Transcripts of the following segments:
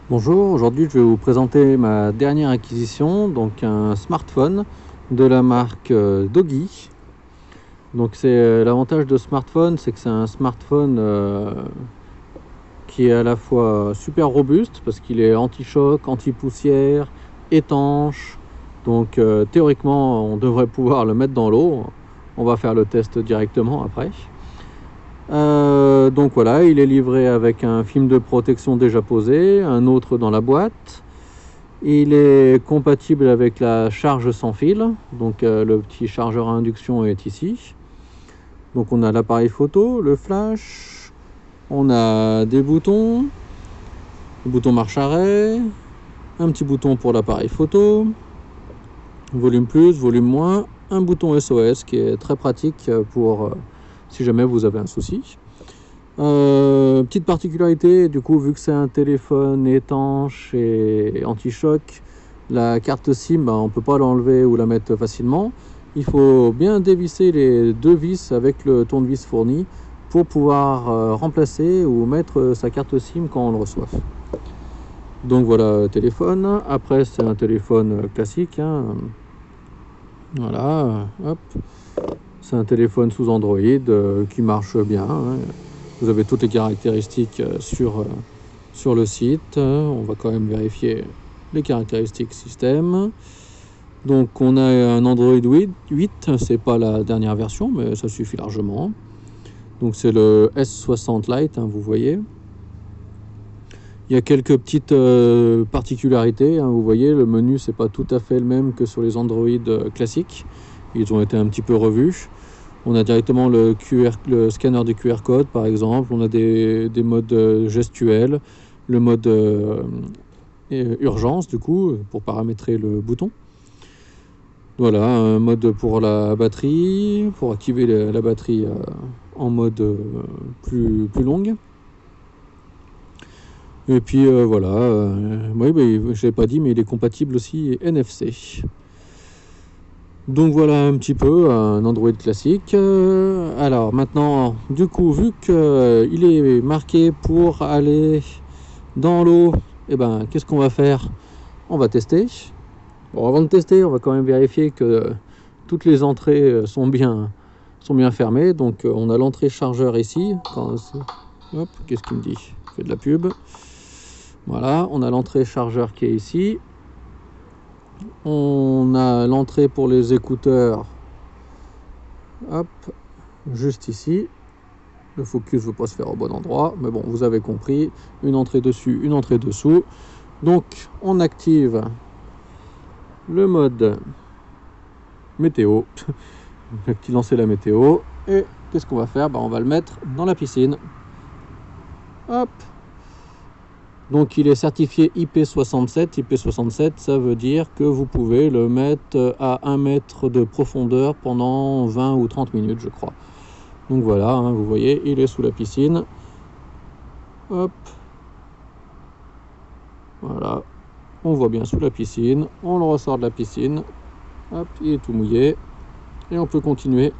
Bonjour, aujourd'hui je vais vous présenter ma dernière acquisition, donc un smartphone de la marque Doogee. Donc l'avantage de smartphone, c'est que c'est un smartphone qui est à la fois super robuste parce qu'il est anti-choc, anti-poussière, étanche. Donc théoriquement on devrait pouvoir le mettre dans l'eau. On va faire le test directement après. Donc voilà, il est livré avec un film de protection déjà posé, un autre dans la boîte. Il est compatible avec la charge sans fil, donc le petit chargeur à induction est ici. Donc on a l'appareil photo, le flash, on a des boutons, le bouton marche-arrêt, un petit bouton pour l'appareil photo, volume plus, volume moins, un bouton SOS qui est très pratique pour si jamais vous avez un souci. Petite particularité, du coup, vu que c'est un téléphone étanche et anti-choc, la carte SIM, on ne peut pas l'enlever ou la mettre facilement. Il faut bien dévisser les deux vis avec le tournevis fourni pour pouvoir remplacer ou mettre sa carte SIM quand on le reçoit. Donc voilà le téléphone. Après, c'est un téléphone classique. Voilà, hop. C'est un téléphone sous Android qui marche bien. Vous avez toutes les caractéristiques sur le site. On va quand même vérifier les caractéristiques système. Donc on a un Android 8, c'est pas la dernière version, mais ça suffit largement. Donc c'est le S60 Lite, vous voyez. Il y a quelques petites particularités. Vous voyez, le menu c'est pas tout à fait le même que sur les Android classiques. Ils ont été un petit peu revus. On a directement le scanner de QR code par exemple, on a des modes gestuels, le mode urgence du coup, pour paramétrer le bouton. Voilà, un mode pour la batterie, pour activer la batterie en mode plus longue. Et puis voilà, oui, je l'ai pas dit, mais il est compatible aussi NFC. Donc voilà un petit peu un Android classique. Alors maintenant, du coup, vu qu'il est marqué pour aller dans l'eau, qu'est-ce qu'on va faire? On va tester. Bon, avant de tester, on va quand même vérifier que toutes les entrées sont bien fermées. Donc on a l'entrée chargeur ici. Hop, qu'est-ce qu'il me dit? Il fait de la pub. Voilà, on a l'entrée chargeur qui est ici. On a l'entrée pour les écouteurs, hop, juste ici. Le focus ne veut pas se faire au bon endroit, mais bon, vous avez compris. Une entrée dessus, une entrée dessous. Donc, on active le mode météo. On active lancer la météo. Et qu'est-ce qu'on va faire? On va le mettre dans la piscine. Hop. Donc il est certifié IP67. IP67, ça veut dire que vous pouvez le mettre à 1 mètre de profondeur pendant 20 ou 30 minutes, je crois. Donc voilà, vous voyez, il est sous la piscine. Hop. Voilà. On voit bien sous la piscine. On le ressort de la piscine. Hop, il est tout mouillé. Et on peut continuer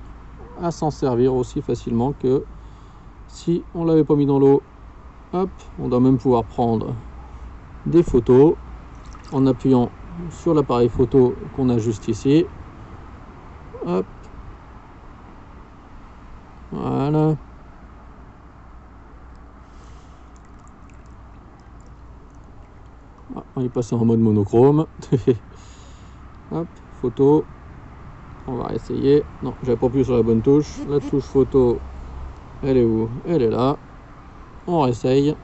à s'en servir aussi facilement que si on l'avait pas mis dans l'eau. Hop, on doit même pouvoir prendre des photos en appuyant sur l'appareil photo qu'on a juste ici. Hop, voilà. On est passé en mode monochrome. Hop, photo. On va essayer. Non, j'avais pas appuyé sur la bonne touche. La touche photo, elle est où? Elle est là. On réessaye.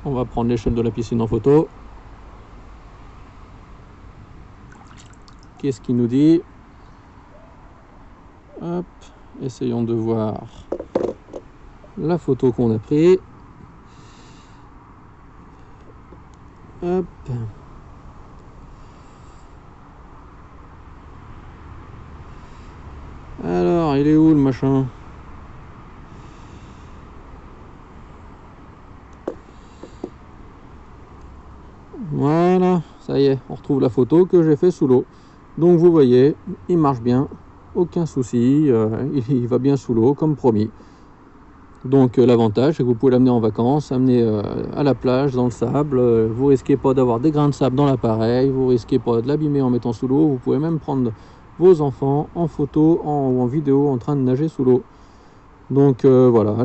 On va prendre l'échelle de la piscine en photo. Qu'est-ce qu'il nous dit? Hop, essayons de voir la photo qu'on a prise. Hop. Alors, il est où le machin? Voilà, ça y est, on retrouve la photo que j'ai fait sous l'eau. Donc vous voyez, il marche bien, aucun souci, il va bien sous l'eau comme promis. Donc l'avantage, c'est que vous pouvez l'amener en vacances, amener à la plage, dans le sable. Vous risquez pas d'avoir des grains de sable dans l'appareil, vous risquez pas de l'abîmer en mettant sous l'eau. Vous pouvez même prendre vos enfants en photo ou en vidéo en train de nager sous l'eau. Donc voilà,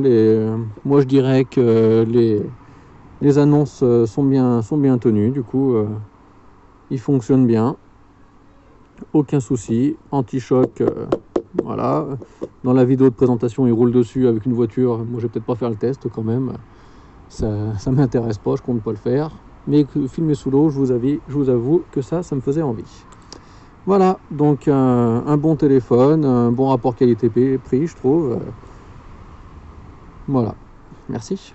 moi je dirais que les annonces sont bien tenues. Du coup, ils fonctionnent bien. Aucun souci, anti-choc. Voilà, dans la vidéo de présentation, il roule dessus avec une voiture. Moi, je vais peut-être pas faire le test quand même. Ça m'intéresse pas, je compte pas le faire. Mais filmer sous l'eau, je vous avoue que ça me faisait envie. Voilà, donc un bon téléphone, un bon rapport qualité-prix, je trouve. Voilà, merci.